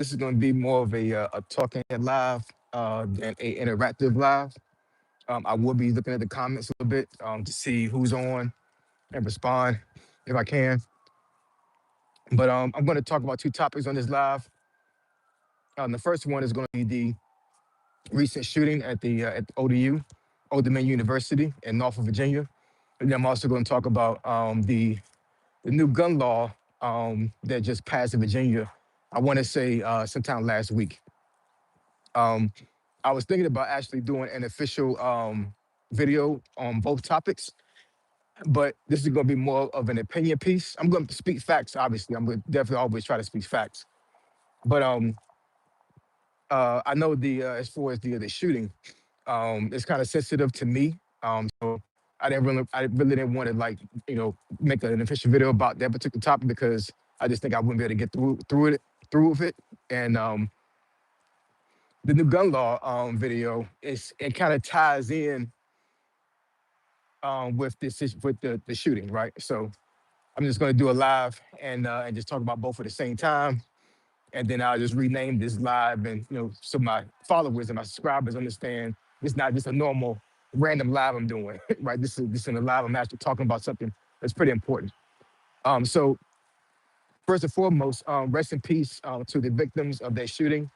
This is going to be more of a talking head live than a interactive live. I will be looking at the comments a little bit to see who's on and respond if I can. But I'm going to talk about two topics on this live. The first one is going to be the recent shooting at the ODU, Old Dominion University in Norfolk, Virginia. And then I'm also going to talk about the new gun law that just passed in Virginia. I want to say sometime last week. Um, I was thinking about actually doing an official video on both topics, but this is going to be more of an opinion piece. I'm going to speak facts, obviously. I'm going to definitely always try to speak facts. But I know as far as the shooting, it's kind of sensitive to me. So I really didn't want to make an official video about that particular topic because I just think I wouldn't be able to get through with it. And the new gun law video it kind of ties in with the shooting, right? So I'm just going to do a live and just talk about both at the same time, and then I'll just rename this live, and so my followers and my subscribers understand it's not just a normal random live I'm doing, right? This is a live I'm actually talking about something that's pretty important. So first and foremost, rest in peace to the victims of that shooting.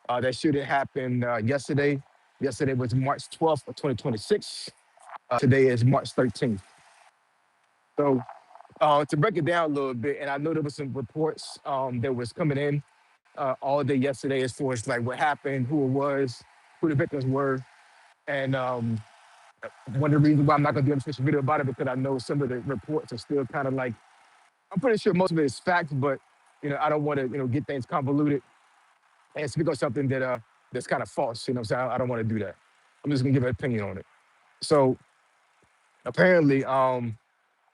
That shooting happened yesterday. Yesterday was March 12th of 2026. Today is March 13th. So to break it down a little bit, and I know there was some reports that was coming in all day yesterday as far as like what happened, who it was, who the victims were. And one of the reasons why I'm not going to do an official video about it because I know some of the reports are still kind of like, I'm pretty sure most of it is facts, but I don't want to get things convoluted and speak on something that's kind of false. You know what I'm saying? I don't want to do that. I'm just gonna give an opinion on it. So apparently,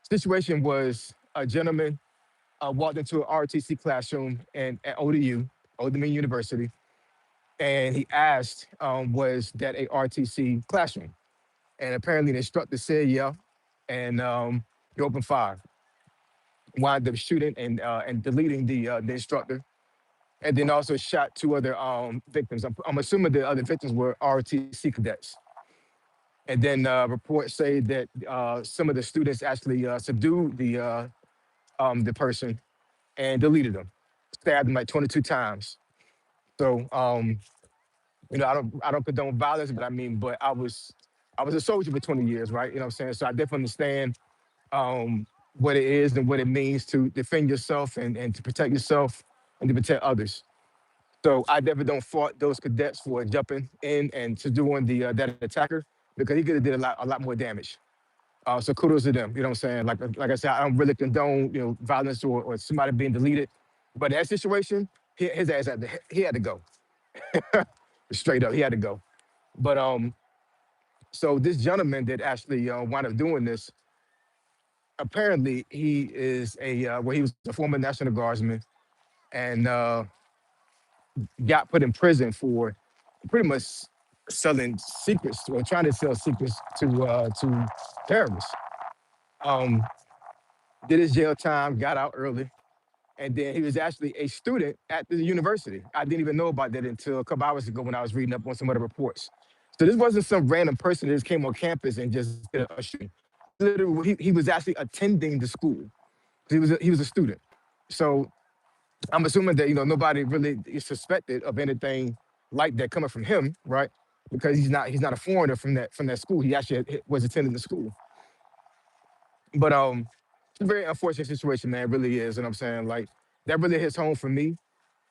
situation was a gentleman walked into an RTC classroom at ODU, Old Dominion University, and he asked, was that a RTC classroom? And apparently the instructor said, yeah, and he opened fire, wound up shooting and deleting the instructor, and then also shot two other victims. I'm assuming the other victims were RTC cadets. And then reports say that some of the students actually subdued the person and deleted them, stabbed him like 22 times. So I don't condone violence, but but I was a soldier for 20 years, right? You know what I'm saying? So I definitely understand what it is and what it means to defend yourself and to protect yourself and to protect others. So I definitely don't fault those cadets for jumping in and to doing that attacker because he could have did a lot more damage. So kudos to them. You know what I'm saying? Like I said, I don't really condone violence or somebody being deleted, but in that situation, his ass he had to go straight up. He had to go. But so this gentleman that actually wound up doing this, apparently he is he was a former National Guardsman and got put in prison for pretty much selling secrets or trying to sell secrets to terrorists. Um, did his jail time, got out early, and then he was actually a student at the university. I didn't even know about that until a couple hours ago when I was reading up on some of the reports. So this wasn't some random person that just came on campus and just did a shooting. Literally, he was actually attending the school. He was a student. So I'm assuming that nobody really is suspected of anything like that coming from him, right? Because he's not a foreigner from that school. He actually was attending the school. But it's a very unfortunate situation, man. It really is. And I'm saying like that really hits home for me.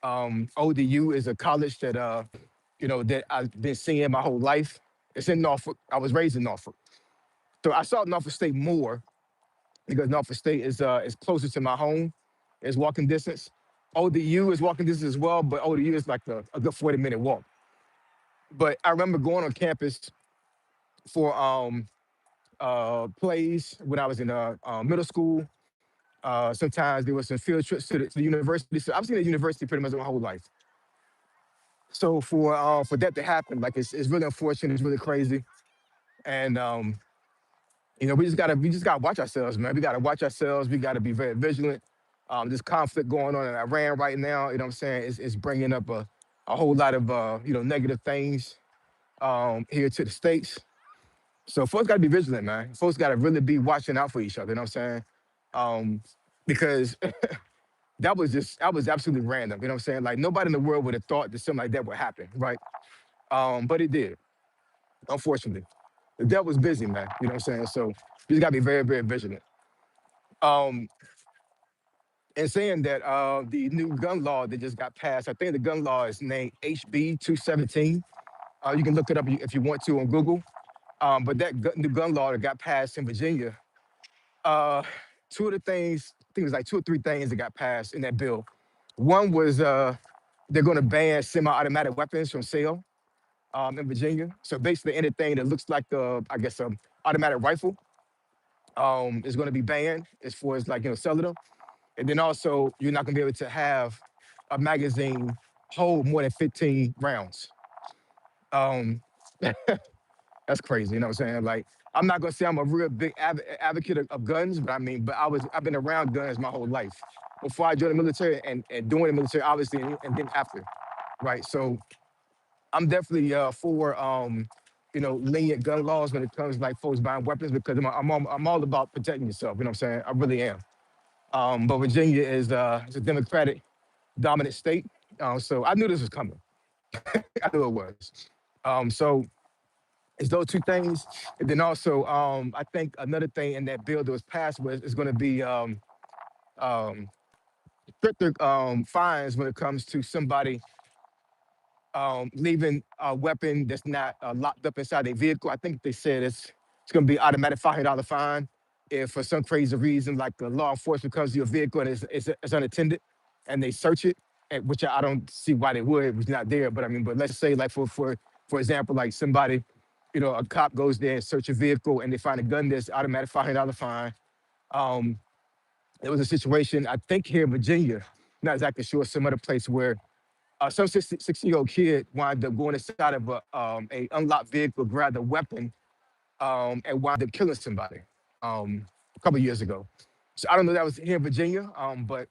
ODU is a college that that I've been seeing my whole life. It's in Norfolk. I was raised in Norfolk, so I saw Norfolk State more because Norfolk State is closer to my home. It's walking distance. ODU is walking distance as well, but ODU is like a good 40-minute walk. But I remember going on campus for plays when I was in middle school. Sometimes there was some field trips to the university. So I've seen the university pretty much my whole life. So for that to happen, like it's really unfortunate. It's really crazy, and we just gotta watch ourselves, man. We gotta watch ourselves. We gotta be very vigilant. This conflict going on in Iran right now, you know what I'm saying, is bringing up a whole lot of, negative things here to the States. So folks got to be vigilant, man. Folks got to really be watching out for each other, you know what I'm saying? Um, because that was absolutely random, you know what I'm saying? Like nobody in the world would have thought that something like that would happen, right? But it did, unfortunately. The devil's busy, man, you know what I'm saying? So you just got to be very, very vigilant. Um, and saying that the new gun law that just got passed, I think the gun law is named HB 217. You can look it up if you want to on Google. But that new gun law that got passed in Virginia, uh, two of the things, I think it was like two or three things that got passed in that bill. One was they're going to ban semi-automatic weapons from sale in Virginia. So basically, anything that looks like I guess, automatic rifle is going to be banned as far as like selling them. And then also, you're not going to be able to have a magazine hold more than 15 rounds. Um, that's crazy. You know what I'm saying? Like, I'm not gonna say I'm a real big advocate of guns, but I mean, I've been around guns my whole life before I joined the military and doing the military, obviously, and then after, right? So I'm definitely for lenient gun laws when it comes to like folks buying weapons because I'm all about protecting yourself. You know what I'm saying? I really am. But Virginia is a Democratic dominant state, so I knew this was coming. I knew it was. So it's those two things. And then also, I think another thing in that bill that was passed was is going to be um, stricter fines when it comes to somebody leaving a weapon that's not locked up inside their vehicle. I think they said it's going to be automatic $500 fine if for some crazy reason, like the law enforcement comes to your vehicle and it's unattended, and they search it, which I don't see why they would. It was not there, but I mean, but let's say like for example, like somebody, a cop goes there and search a vehicle and they find a gun, there's automatic $500 fine. Um, there was a situation I think here in Virginia, not exactly sure, some other place where some 16-year-old kid wound up going inside of a unlocked vehicle, grabbed a weapon, and wound up killing somebody a couple of years ago. So I don't know if that was here in Virginia, but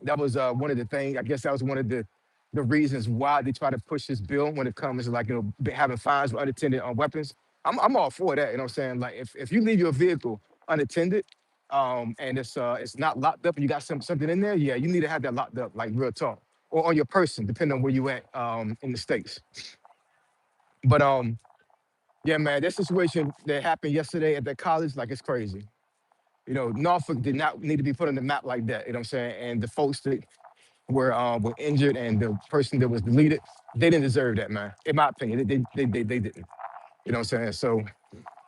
that was one of the things. I guess that was one of the reasons why they try to push this bill when it comes to like having fines for unattended weapons. I'm all for that. You know what I'm saying? Like if you leave your vehicle unattended, and it's not locked up and you got something in there, yeah, you need to have that locked up, like real talk, or on your person, depending on where you at in the states. But yeah, man, that situation that happened yesterday at that college, like it's crazy. Norfolk did not need to be put on the map like that. You know what I'm saying? And the folks that were injured and the person that was deleted, they didn't deserve that, man. In my opinion, they didn't. You know what I'm saying? So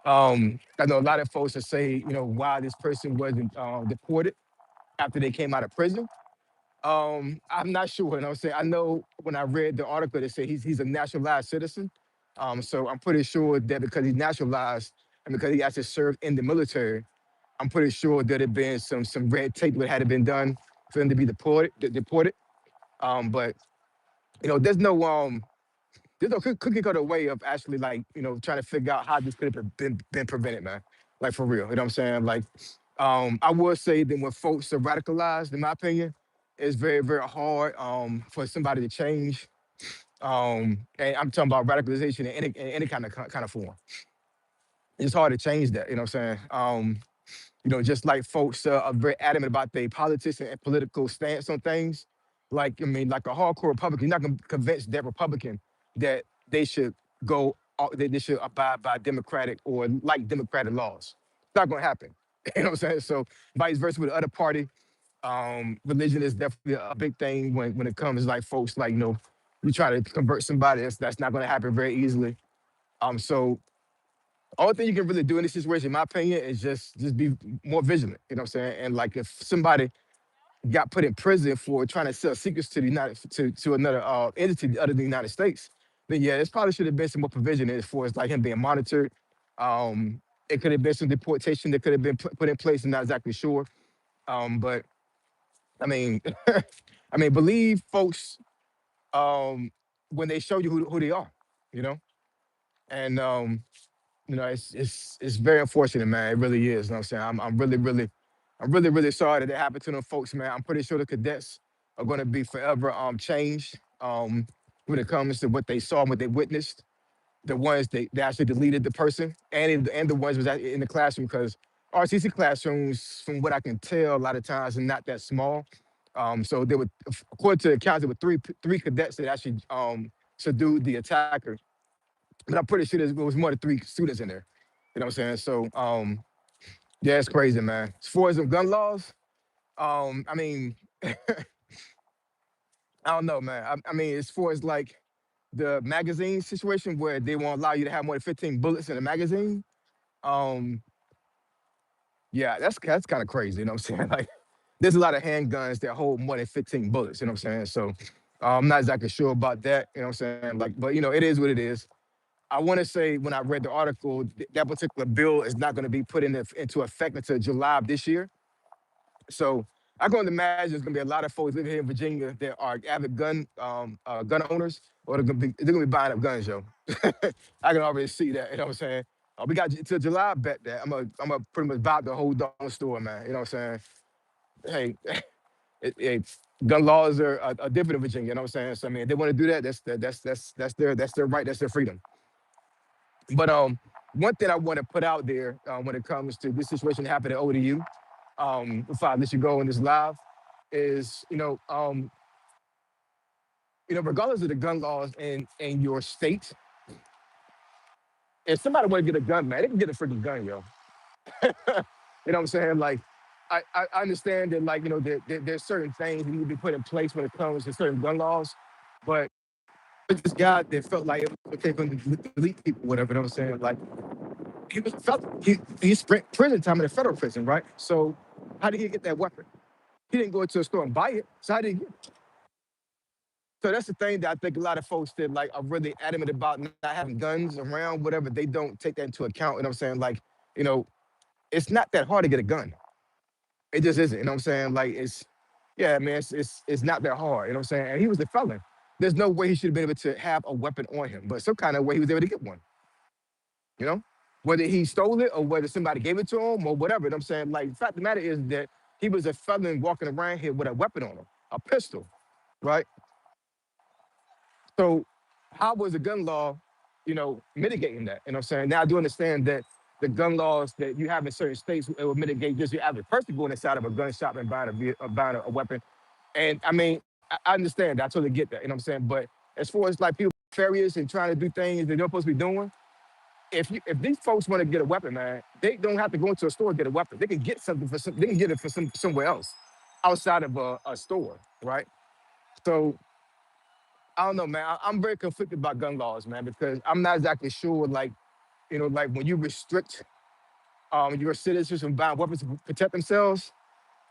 I know a lot of folks that say, why this person wasn't deported after they came out of prison. I'm not sure. You know what I'm saying? I know when I read the article, they say he's a naturalized citizen. So I'm pretty sure that because he's naturalized and because he actually served in the military, I'm pretty sure that had been some red tape that had been done for him to be deported. But there's no cookie cutter way of actually like trying to figure out how this could have been prevented, man. Like for real, you know what I'm saying? Like, I would say that when folks are radicalized, in my opinion, it's very very hard for somebody to change. And I'm talking about radicalization in any kind of form. It's hard to change that, you know what I'm saying? Just like folks are very adamant about their politics and political stance on things. Like, I mean, like a hardcore Republican, you're not going to convince that Republican that they should they should abide by democratic or like democratic laws. It's not going to happen. You know what I'm saying? So, vice versa with the other party, religion is definitely a big thing when it comes like folks like, you try to convert somebody, that's not going to happen very easily. So only thing you can really do in this situation, in my opinion, is just be more vigilant. You know what I'm saying? And like if somebody got put in prison for trying to sell secrets to the United to another entity other than the United States, then yeah, this probably should have been some more provision as far as like him being monitored. It could have been some deportation that could have been put in place. I'm not exactly sure. But I mean, I mean, believe folks when they show you who they are, you know, and it's very unfortunate, man. It really is. You know what I'm saying? I'm really, really I'm really, really sorry that happened to them folks, man. I'm pretty sure the cadets are going to be forever changed when it comes to what they saw and what they witnessed. The ones they actually deleted the person, and the ones was in the classroom, because RCC classrooms, from what I can tell, a lot of times are not that small. So there were, according to the accounts, there were three cadets that actually subdued the attacker, but I'm pretty sure there was more than three students in there. You know what I'm saying? So yeah, it's crazy, man. As far as the gun laws, I mean, I don't know, man. I mean, as far as like the magazine situation where they won't allow you to have more than 15 bullets in a magazine, um, yeah, that's kind of crazy. You know what I'm saying? Like, there's a lot of handguns that hold more than 15 bullets. You know what I'm saying? So I'm not exactly sure about that. You know what I'm saying? Like, but it is what it is. I want to say when I read the article, that particular bill is not going to be put into effect until July of this year. So I can only imagine there's gonna be a lot of folks living here in Virginia that are avid gun owners, or they're gonna be buying up guns, yo. I can already see that. You know what I'm saying? We got till July. I bet that I'm gonna pretty much buy the whole darn store, man. You know what I'm saying? Hey, gun laws are different in Virginia. You know what I'm saying? So I mean, if they want to do that, that's their right. That's their freedom. But one thing I want to put out there when it comes to this situation that happened at ODU, before I let you go in this live, is regardless of the gun laws in your state, if somebody want to get a gun, man, they can get a freaking gun, yo. You know what I'm saying? Like, I understand that, like, there's certain things that need to be put in place when it comes to certain gun laws, but this guy that felt like it was okay for him to delete people, whatever. You know what I'm saying? Like, he spent prison time in a federal prison, right? So how did he get that weapon? He didn't go into a store and buy it. So how did he get it? So that's the thing that I think a lot of folks that like are really adamant about not having guns around, whatever, they don't take that into account. You know what I'm saying? Like, you know, it's not that hard to get a gun. It just isn't. You know what I'm saying? Like, yeah, man, it's not that hard. You know what I'm saying? And he was a felon. There's no way he should have been able to have a weapon on him, but some kind of way he was able to get one. You know, whether he stole it or whether somebody gave it to him or whatever. You know what I'm saying? Like, the fact of the matter is that he was a felon walking around here with a weapon on him, a pistol, right? So how was the gun law, mitigating that? You know what I'm saying? Now I do understand that the gun laws that you have in certain states, it will mitigate just your average person going inside of a gun shop and buying a weapon. And I mean, I understand that. I totally get that. You know what I'm saying? But as far as like people nefarious and trying to do things that they're supposed to be doing, if these folks want to get a weapon, man, they don't have to go into a store and get a weapon. They can get something they can get it for somewhere else outside of a store, right? So I don't know, man. I'm very conflicted about gun laws, man, because I'm not exactly sure, like, like when you restrict your citizens from buying weapons to protect themselves,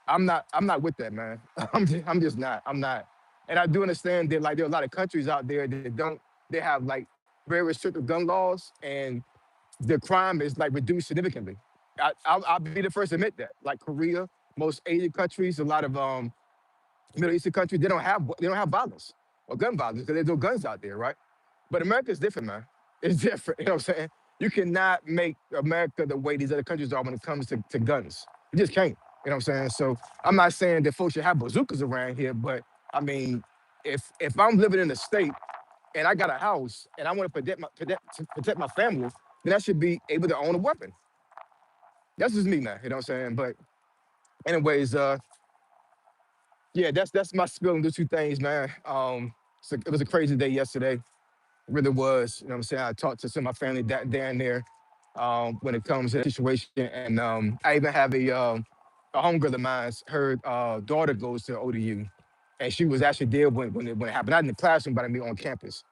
I'm not with that, man. I'm just not. I'm not. And I do understand that like there are a lot of countries out there that don't they have like very restrictive gun laws and the crime is like reduced significantly. I'll be the first to admit that. Like Korea, most Asian countries, a lot of Middle Eastern countries, they don't have violence or gun violence because there's no guns out there, right? But America's different, man. It's different. You know what I'm saying? You cannot make America the way these other countries are when it comes to guns. You just can't. You know what I'm saying? So I'm not saying that folks should have bazookas around here, but I mean, if I'm living in a state and I got a house and I want to protect my family, then I should be able to own a weapon. That's just me, man. You know what I'm saying? But anyways, yeah, that's my spill on those two things, man. So it was a crazy day yesterday. It really was. You know what I'm saying? I talked to some of my family down there when it comes to the situation. And I even have a homegirl of mine's, her daughter goes to ODU. And she was actually there when it happened. Not in the classroom, but I mean on campus.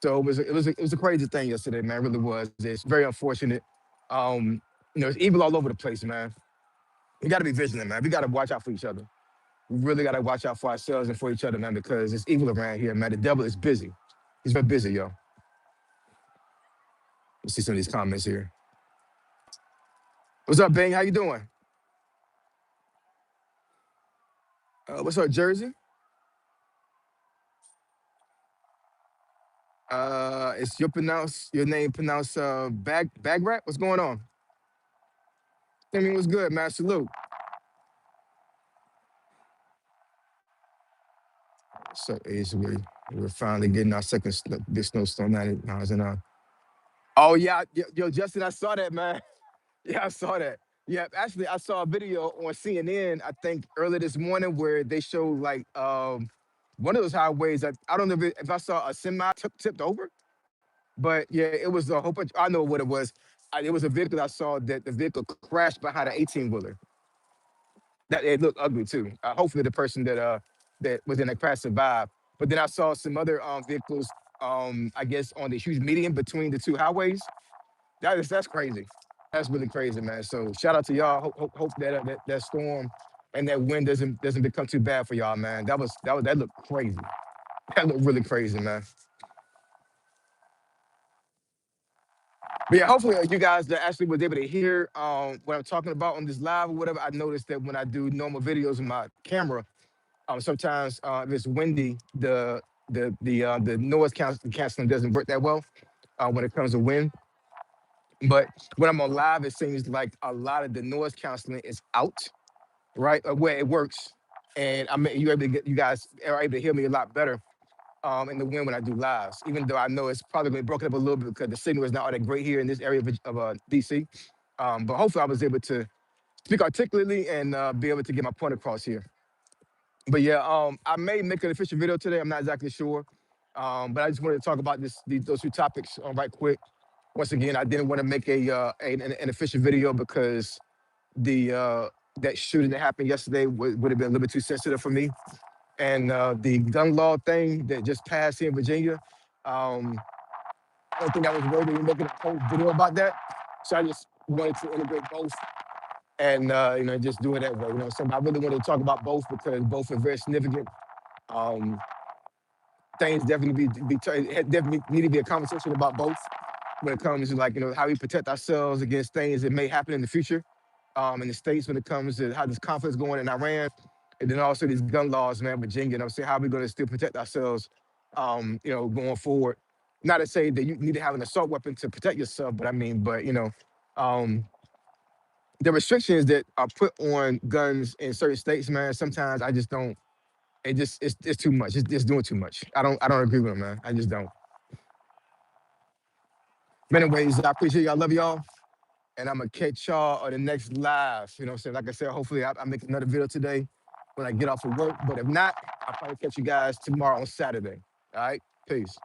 So it was a crazy thing yesterday, man. It really was. It's very unfortunate. Um, it's evil all over the place, man. We gotta be vigilant, man. We gotta watch out for each other. We really gotta watch out for ourselves and for each other, man, because it's evil around here, man. The devil is busy. He's very busy, yo. Let's see some of these comments here. What's up, Bing? How you doing? What's up, Jersey? Is your name pronounced Bagrat? What's going on? I mean, what's good, man? Salute. So is we're finally getting our second this snowstorm 90 miles an hour. Oh yeah, yo, Justin, I saw that, man. Yeah, I saw that. Yeah, actually, I saw a video on CNN, I think earlier this morning, where they showed like one of those highways. I don't know if I saw a semi tipped over, but yeah, it was a whole bunch. I know what it was. It was a vehicle I saw that the vehicle crashed behind an 18 wheeler. That it looked ugly too. Hopefully, the person that was in the crash survived. But then I saw some other vehicles. I guess on the huge median between the two highways. That's crazy. That's really crazy, man. So shout out to y'all. Hope that that storm and that wind doesn't become too bad for y'all, man. That looked crazy. That looked really crazy, man. But yeah, hopefully you guys that actually was able to hear what I'm talking about on this live or whatever. I noticed that when I do normal videos with my camera, sometimes if it's windy, the noise canceling doesn't work that well when it comes to wind. But when I'm on live, it seems like a lot of the noise canceling is out, right? Where it works. And you able to get you guys are able to hear me a lot better in the wind when I do lives, even though I know it's probably been broken up a little bit because the signal is not all that great here in this area of DC. But hopefully I was able to speak articulately and be able to get my point across here. But yeah, I may make an official video today. I'm not exactly sure. But I just wanted to talk about those two topics right quick. Once again, I didn't want to make an official video because the that shooting that happened yesterday would have been a little bit too sensitive for me. And the gun law thing that just passed here in Virginia, um, I don't think I was worthy of making a whole video about that. So I just wanted to integrate both and just do it that way. So I really wanted to talk about both because both are very significant. Um, Things definitely definitely need to be a conversation about both when it comes to like how we protect ourselves against things that may happen in the future in the states when it comes to how this conflict's going in Iran, and then also these gun laws, man, Virginia. Saying how are we going to still protect ourselves, going forward. Not to say that you need to have an assault weapon to protect yourself, but I mean, um, the restrictions that are put on guns in certain states, man. Sometimes I just don't. It's too much. It's doing too much. I don't agree with them, man. I just don't. But anyways, I appreciate y'all. Love y'all. And I'm gonna catch y'all on the next live. What I'm saying? Like I said, hopefully I make another video today when I get off of work. But if not, I'll probably catch you guys tomorrow on Saturday. All right. Peace.